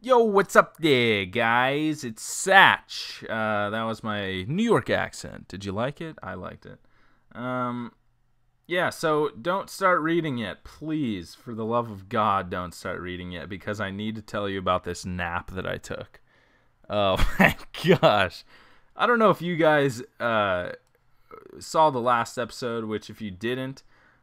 Yo, what's up there, guys? It's Satch. That was my New York accent. Did you like it? I liked it. Um, yeah, so don't start reading yet. Please, for the love of God, don't start reading yet because I need to tell you about this nap that I took. Oh my gosh. I don't know if you guys saw the last episode, which if you didn't,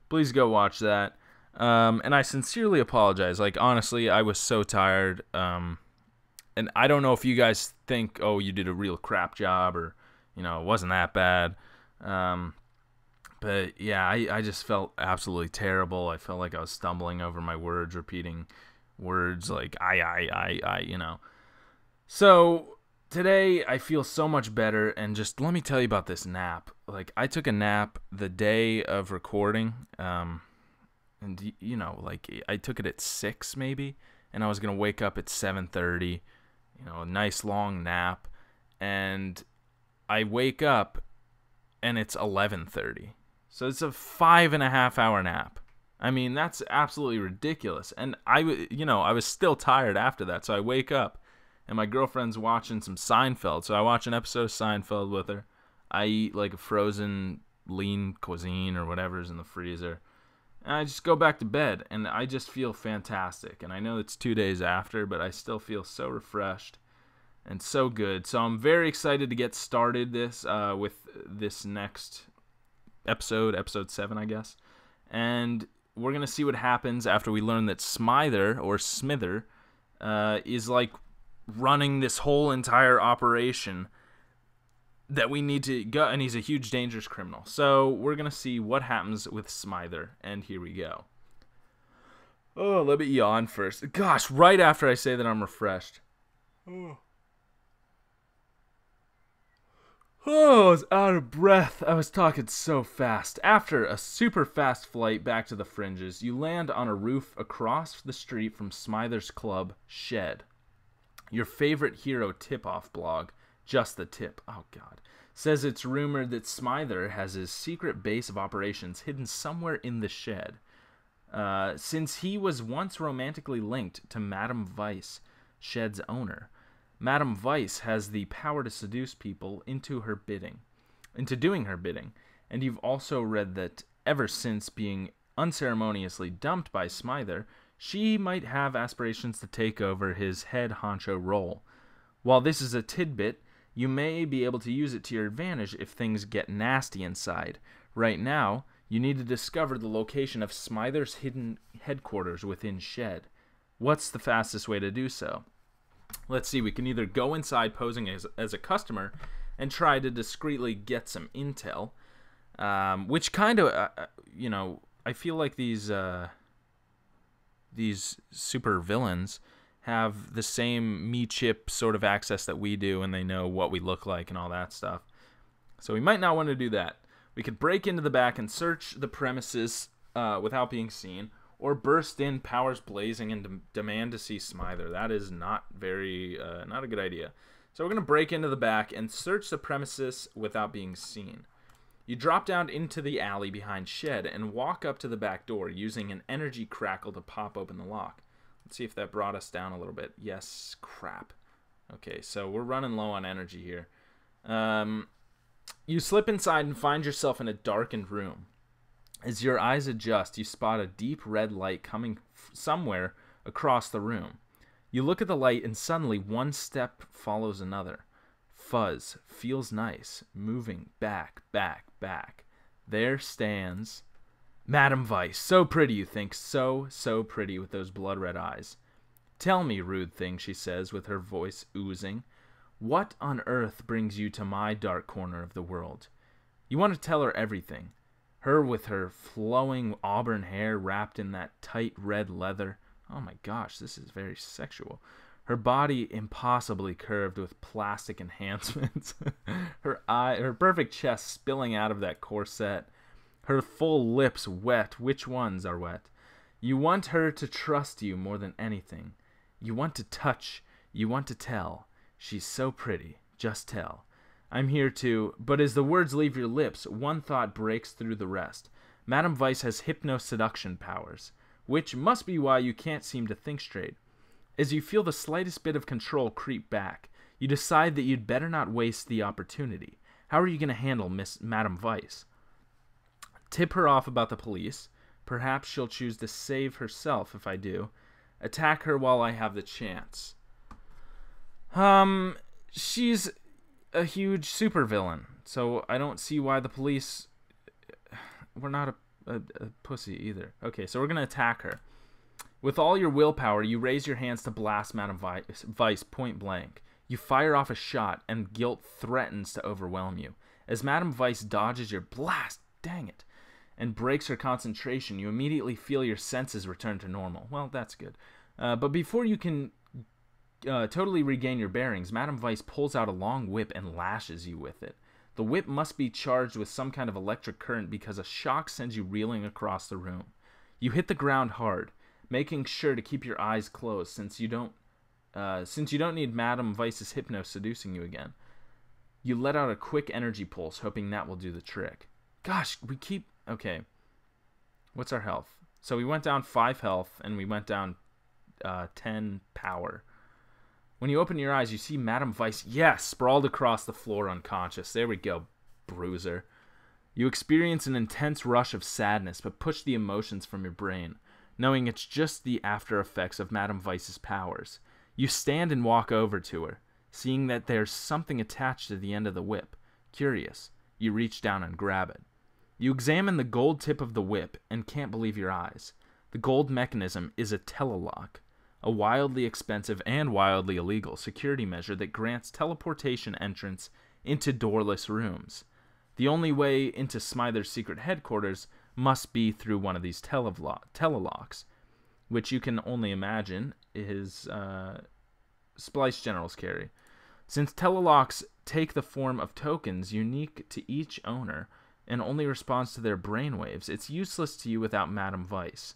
please go watch that. And I sincerely apologize. Like, honestly, I was so tired. And I don't know if you guys think, oh, you did a real crap job or, it wasn't that bad. But yeah, I just felt absolutely terrible. I felt like I was stumbling over my words, repeating words like I. So today I feel so much better, and just let me tell you about this nap. Like, I took a nap the day of recording, and like I took it at 6 maybe, and I was gonna wake up at 7:30. A nice long nap, and I wake up and it's 11:30. So it's a 5.5 hour nap. I mean, that's absolutely ridiculous. And I was still tired after that. So I wake up and my girlfriend's watching some Seinfeld. So I watch an episode of Seinfeld with her. I eat like a frozen lean cuisine or whatever's in the freezer. And I just go back to bed, and I just feel fantastic. And I know it's 2 days after, but I still feel so refreshed and so good. So I'm very excited to get started with this next episode 7, I guess. And we're going to see what happens after we learn that Smither is like running this whole entire operation that we need to go, and he's a huge dangerous criminal. So we're going to see what happens with Smither, and here we go. Oh, let me yawn first. Gosh, right after I say that I'm refreshed. Oh, I was out of breath. I was talking so fast. After a super fast flight back to the fringes, you land on a roof across the street from Smither's club, Shed. Your favorite hero tip-off blog, Just the Tip, oh god, says it's rumored that Smither has his secret base of operations hidden somewhere in the Shed. Since he was once romantically linked to Madame Vice, Shed's owner, Madame Vice has the power to seduce people into doing her bidding. And you've also read that ever since being unceremoniously dumped by Smither, she might have aspirations to take over his head honcho role. While this is a tidbit, you may be able to use it to your advantage if things get nasty inside. Right now, you need to discover the location of Smither's hidden headquarters within Shed. What's the fastest way to do so? Let's see, we can either go inside posing as a customer and try to discreetly get some intel, which kind of, I feel like these super villains have the same me-chip sort of access that we do, and they know what we look like and all that stuff. So we might not want to do that. We could break into the back and search the premises without being seen, or burst in, powers blazing, and demand to see Smither. That is not a good idea. So we're going to break into the back and search the premises without being seen. You drop down into the alley behind Shed and walk up to the back door using an energy crackle to pop open the lock. Let's see if that brought us down a little bit. Yes, crap. Okay, so we're running low on energy here. You slip inside and find yourself in a darkened room. As your eyes adjust, you spot a deep red light coming somewhere across the room. You look at the light, and suddenly one step follows another. Fuzz, feels nice, moving back. There stands Madame Vice. So pretty, you think. So pretty with those blood-red eyes. Tell me, rude thing, she says with her voice oozing. What on earth brings you to my dark corner of the world? You want to tell her everything. Her with her flowing auburn hair wrapped in that tight red leather. Oh my gosh, this is very sexual. Her body impossibly curved with plastic enhancements. Her perfect chest spilling out of that corset. Her full lips wet. Which ones are wet? You want her to trust you more than anything. You want to touch. You want to tell. She's so pretty. Just tell. I'm here to... But as the words leave your lips, one thought breaks through the rest. Madame Vice has hypno-seduction powers, which must be why you can't seem to think straight. As you feel the slightest bit of control creep back, you decide that you'd better not waste the opportunity. How are you going to handle Madame Vice? Tip her off about the police. Perhaps she'll choose to save herself if I do. Attack her while I have the chance. She's a huge supervillain, so I don't see why the police... We're not a pussy either. Okay, so we're going to attack her. With all your willpower, you raise your hands to blast Madame Vice point blank. You fire off a shot, and guilt threatens to overwhelm you. As Madame Vice dodges your blast, dang it, and breaks her concentration, you immediately feel your senses return to normal. Well, that's good. But before you can totally regain your bearings, Madame Vice pulls out a long whip and lashes you with it. The whip must be charged with some kind of electric current because a shock sends you reeling across the room. You hit the ground hard, making sure to keep your eyes closed since you don't need Madame Vice's hypno seducing you again. You let out a quick energy pulse, hoping that will do the trick. Gosh, okay. What's our health? So we went down 5 health, and we went down 10 power. When you open your eyes, you see Madame Vice, sprawled across the floor unconscious. There we go, bruiser. You experience an intense rush of sadness, but push the emotions from your brain, knowing it's just the after effects of Madame Vice's powers. You stand and walk over to her, seeing that there's something attached to the end of the whip. Curious, you reach down and grab it. You examine the gold tip of the whip and can't believe your eyes. The gold mechanism is a telelock, a wildly expensive and wildly illegal security measure that grants teleportation entrance into doorless rooms. The only way into Smither's secret headquarters must be through one of these telelocks, which you can only imagine his splice generals carry. Since telelocks take the form of tokens unique to each owner and only responds to their brainwaves, it's useless to you without Madame Vice.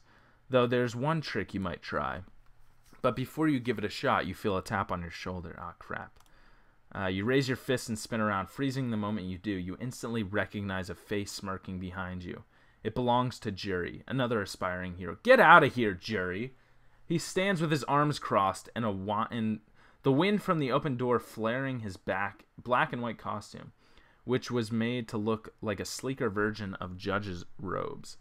Though there's one trick you might try. But before you give it a shot, you feel a tap on your shoulder. Ah, crap. You raise your fist and spin around, freezing the moment you do. You instantly recognize a face smirking behind you. It belongs to Jury, another aspiring hero. Get out of here, Jury! He stands with his arms crossed and the wind from the open door flaring his black and white costume, which was made to look like a sleeker version of Judge's robes.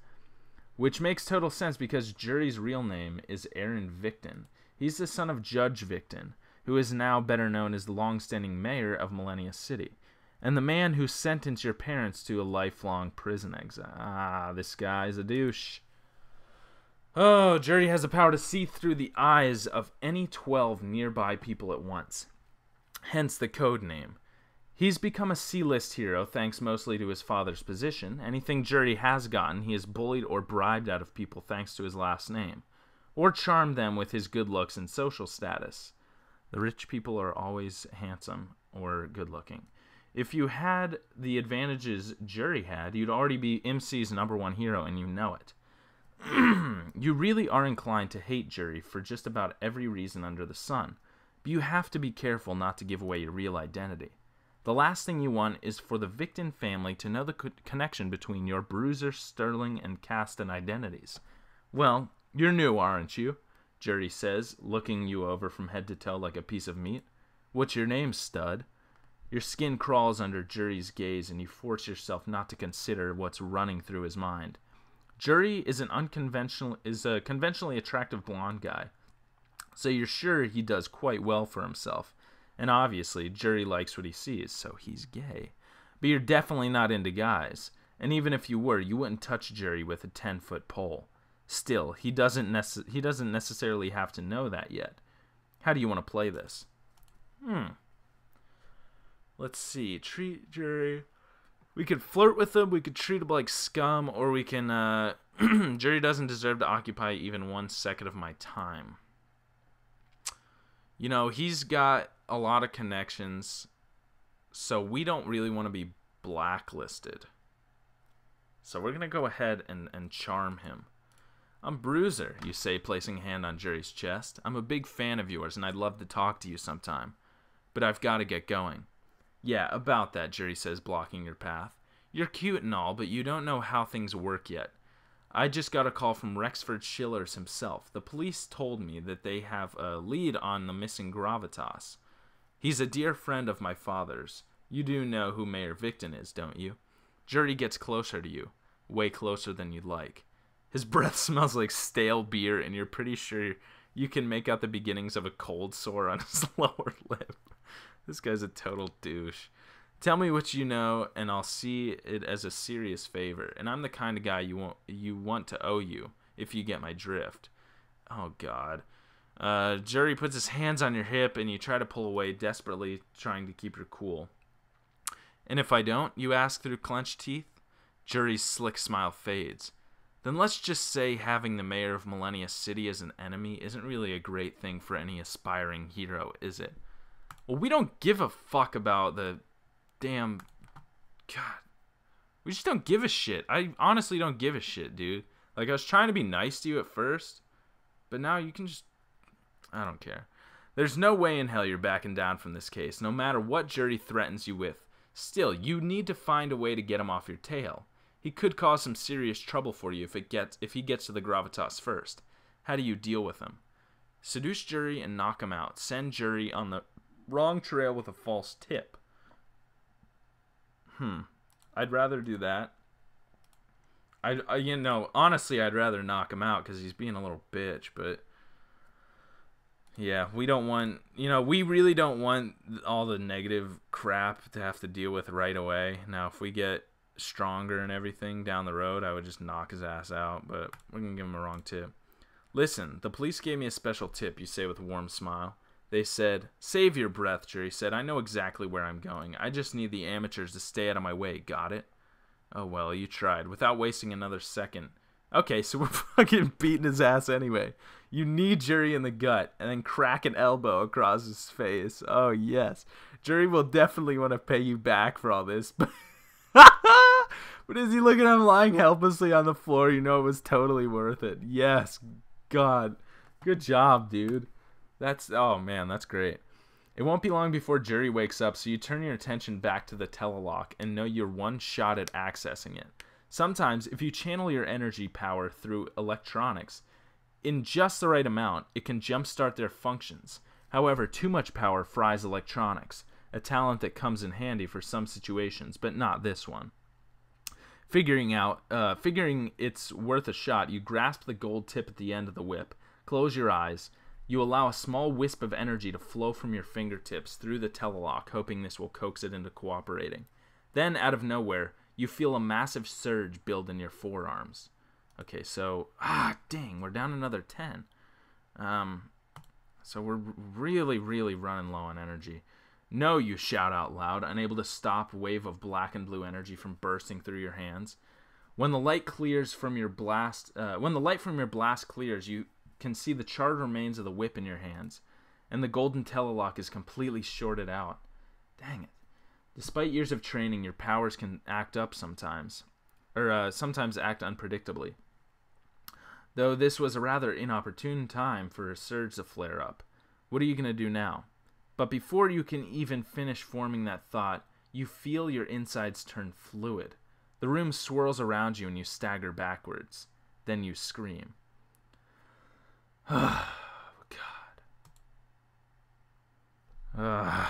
Which makes total sense because Jury's real name is Aaron Victon. He's the son of Judge Victon, who is now better known as the long-standing mayor of Millennia City, and the man who sentenced your parents to a lifelong prison exile. Ah, this guy's a douche. Oh, Jury has the power to see through the eyes of any 12 nearby people at once. Hence the code name. He's become a C-list hero thanks mostly to his father's position. Anything Jury has gotten, he has bullied or bribed out of people thanks to his last name, or charmed them with his good looks and social status. The rich people are always handsome or good-looking. If you had the advantages Jury had, you'd already be MC's #1 hero, and you know it. You really are inclined to hate Jury for just about every reason under the sun, but you have to be careful not to give away your real identity. The last thing you want is for the Victon family to know the connection between your Bruiser, Sterling, and Caston identities. Well, you're new, aren't you? Jury says, looking you over from head to toe like a piece of meat. What's your name, stud? Your skin crawls under Jury's gaze, and you force yourself not to consider what's running through his mind. Jury is a conventionally attractive blonde guy, so you're sure he does quite well for himself. And obviously, Jury likes what he sees, so he's gay. But you're definitely not into guys, and even if you were, you wouldn't touch Jury with a 10-foot pole. Still, he doesn't necessarily have to know that yet. How do you want to play this? Let's see. Treat Jury. We could flirt with him, we could treat him like scum, or we can, Jury doesn't deserve to occupy even 1 second of my time. You know, he's got a lot of connections, so we don't really want to be blacklisted. So we're going to go ahead and charm him. I'm Bruiser, you say, placing a hand on Jury's chest. I'm a big fan of yours, and I'd love to talk to you sometime. But I've got to get going. Yeah, about that, Jury says, blocking your path. You're cute and all, but you don't know how things work yet. I just got a call from Rexford Schiller's himself. The police told me that they have a lead on the missing gravitas. He's a dear friend of my father's. You do know who Mayor Victon is, don't you? Jury gets closer to you. Way closer than you'd like. His breath smells like stale beer, and you're pretty sure you can make out the beginnings of a cold sore on his lower lip. This guy's a total douche. Tell me what you know, and I'll see it as a serious favor. And I'm the kind of guy you want to owe you, if you get my drift. Oh, God. Jury puts his hands on your hip, and you try to pull away, desperately trying to keep your cool. And if I don't, you ask through clenched teeth? Jury's slick smile fades. Then let's just say having the mayor of Millennia City as an enemy isn't really a great thing for any aspiring hero, is it? Well, we don't give a fuck about the damn... God. We just don't give a shit. I honestly don't give a shit, dude. Like, I was trying to be nice to you at first, but now you can just... I don't care. There's no way in hell you're backing down from this case, no matter what Jury threatens you with. Still, you need to find a way to get him off your tail. He could cause some serious trouble for you if he gets to the gravitas first. How do you deal with him? Seduce Jury and knock him out. Send Jury on the wrong trail with a false tip. I'd rather do that. Honestly, I'd rather knock him out because he's being a little bitch, but... Yeah, we don't want, we really don't want all the negative crap to have to deal with right away. Now, if we get stronger and everything down the road, I would just knock his ass out, but we're going to give him a wrong tip. Listen, the police gave me a special tip, you say with a warm smile. They said, save your breath, Jury said. I know exactly where I'm going. I just need the amateurs to stay out of my way, got it? Oh, well, you tried, without wasting another second. Okay, so we're fucking beating his ass anyway. You knee Jury in the gut and then crack an elbow across his face. Oh, yes. Jury will definitely want to pay you back for all this. But as you look at him lying helplessly on the floor, you know it was totally worth it. Yes. God. Good job, dude. Oh, man, that's great. It won't be long before Jury wakes up, so you turn your attention back to the telelock and know you're one shot at accessing it. Sometimes, if you channel your energy power through electronics in just the right amount, it can jumpstart their functions. However, too much power fries electronics, a talent that comes in handy for some situations, but not this one. Figuring it's worth a shot, you grasp the gold tip at the end of the whip, close your eyes. You allow a small wisp of energy to flow from your fingertips through the telelock, hoping this will coax it into cooperating. Then, out of nowhere, you feel a massive surge build in your forearms. Okay, so... dang, we're down another 10. So we're really, really running low on energy. No, you shout out loud, unable to stop a wave of black and blue energy from bursting through your hands. When the light from your blast clears, you can see the charred remains of the whip in your hands, and the golden telelock is completely shorted out. Dang it. Despite years of training, your powers can act up sometimes, or sometimes act unpredictably. Though this was a rather inopportune time for a surge to flare up. What are you going to do now? But before you can even finish forming that thought, you feel your insides turn fluid. The room swirls around you and you stagger backwards. Then you scream. Oh, God.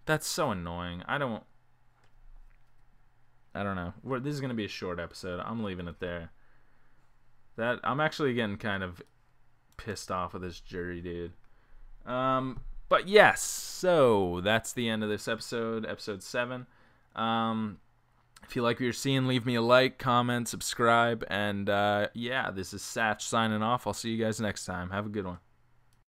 That's so annoying. I don't know. This is going to be a short episode. I'm leaving it there. I'm actually getting kind of pissed off with this Jury dude. But yes, so that's the end of this episode 7. If you like what you're seeing, leave me a like, comment, subscribe, and yeah, this is Satch signing off. I'll see you guys next time. Have a good one.